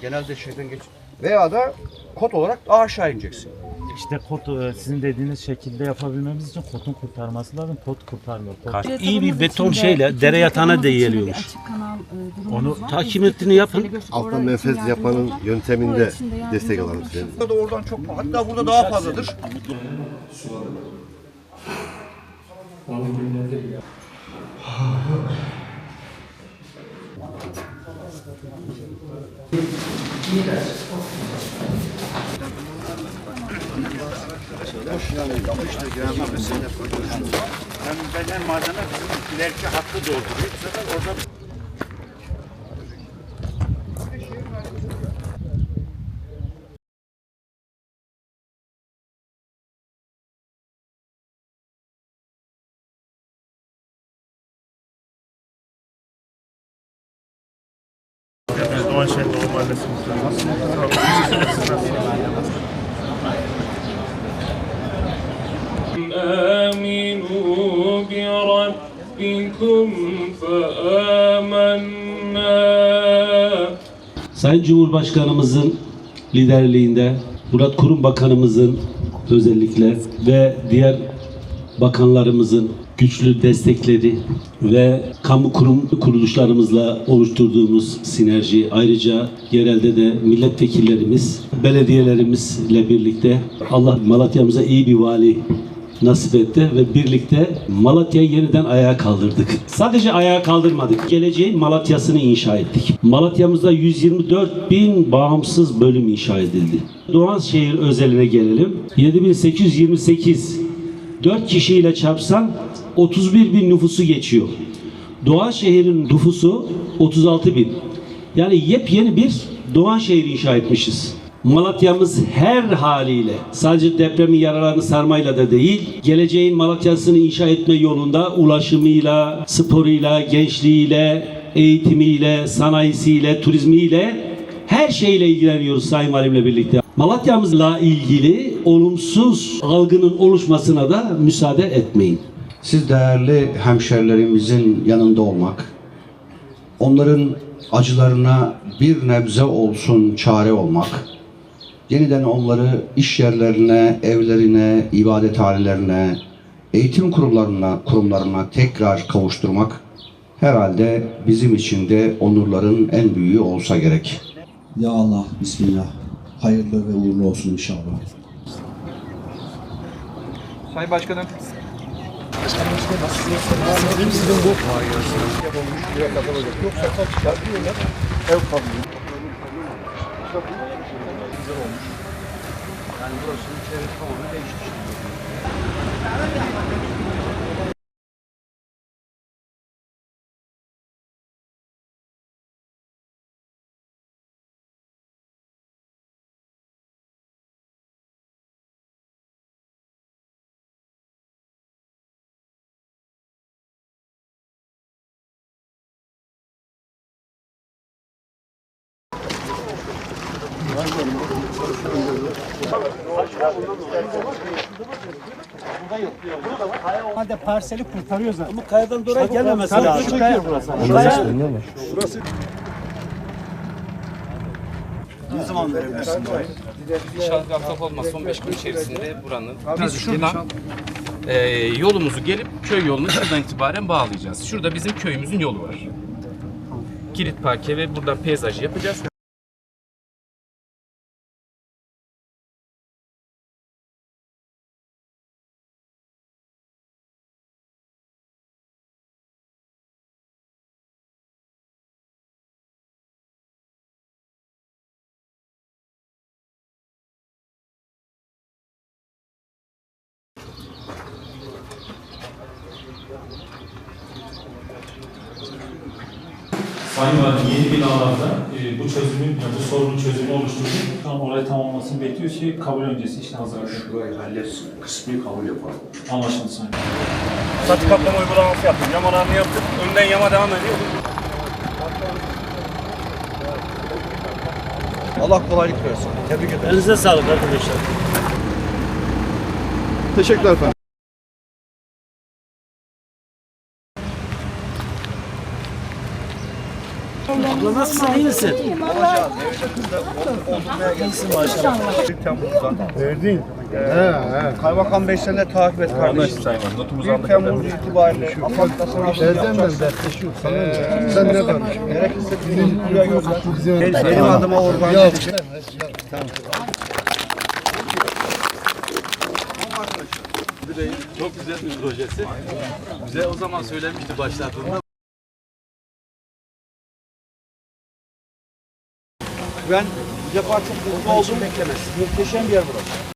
Genelde şeyden geç. Veya da kod olarak daha aşağı ineceksin. İşte kod sizin dediğiniz şekilde yapabilmemiz için kodun kurtarması lazım. Kod kurtarmıyor. Kod. İyi bir beton şeyle dere yatağına değiyormuş. Onu takip ettiğini yapın. Alttan menfez yapmanın yönteminde destek alalım senin. Burada da oradan çok, hatta burada daha fazladır. Hem malzeme ileriki hattı dolduruyor. Bu sefer orada Doğan Şehir Doğu Mahallesi'nde. آمنوا بربكم فآمنا. Sayın Cumhurbaşkanımızın liderliğinde, Murat Kurum Bakanımızın özellikle ve diğer bakanlarımızın güçlü destekleri ve kamu kurum kuruluşlarımızla oluşturduğumuz sinerji, ayrıca yerelde de milletvekillerimiz, belediyelerimizle birlikte Allah Malatya'mıza iyi bir vali nasip etti ve birlikte Malatya'yı yeniden ayağa kaldırdık. Sadece ayağa kaldırmadık. Geleceğin Malatya'sını inşa ettik. Malatya'mızda 124.000 bağımsız bölüm inşa edildi. Doğanşehir özeline gelelim. 7.828 4 kişiyle çarpsan 31.000 nüfusu geçiyor. Doğanşehir'in nüfusu 36.000. Yani yepyeni bir Doğanşehir inşa etmişiz. Malatya'mız her haliyle, sadece depremin yaralarını sarmayla da değil, geleceğin Malatya'sını inşa etme yolunda ulaşımıyla, sporuyla, gençliğiyle, eğitimiyle, sanayisiyle, turizmiyle, her şeyle ilgileniyoruz Sayın Valimle birlikte. Malatya'mızla ilgili olumsuz algının oluşmasına da müsaade etmeyin. Siz değerli hemşerilerimizin yanında olmak, onların acılarına bir nebze olsun çare olmak, yeniden onları iş yerlerine, evlerine, ibadethanelerine, eğitim kurumlarına tekrar kavuşturmak herhalde bizim için de onurların en büyüğü olsa gerek. Ya Allah, Bismillah. Hayırlı ve uğurlu olsun inşallah. Sayın Başkanım. Yoksa kaç çıkartıyorlar, ev kalıyor. Güzel olmuş. Yani burasının çevresi tamamen değişti. Hadi parseli kurtarıyoruz. Ama kayadan dolayı gelmemesi lazım. Burası ne zaman verebilirsin? İnşallah aksak olmaz. Son 5 gün içerisinde buranın. Biz şuradan yolumuzu gelip köy yolunu şuradan itibaren bağlayacağız. Şurada bizim köyümüzün yolu var. Kilit parke ve buradan peyzaj yapacağız. Sayın Valim yeni binalarda bu çözümün, bu sorunun çözümü oluşturduk. Şu an orayı tamamlamasını bekliyoruz ki kabul öncesi işte hazırlık. Şurayı halletsin, kısmi kabul yapalım. Anlaşıldı Sayın Valim. satı kaplama uygulaması yaptık. Yamalarını yaptık. Önden yama devam ediyor. Allah kolaylık versin. Tebrik ederim. Elinize sağlık arkadaşlar. Teşekkürler efendim. Abla nasılsın, iyi misin? Verdin. Kaymakam Bey sen de takip et kardeşim. 1 Temmuz itibariyle AFAD'da sana sen ne konuş? Gerekirse bizi buraya gönder. Benim adıma organize edeceğim. Çok güzel bir projesi. Bize o zaman söylemişti başladığında. Ben bu defa çok mutlu oldum. Beklemez. Muhteşem bir yer burası.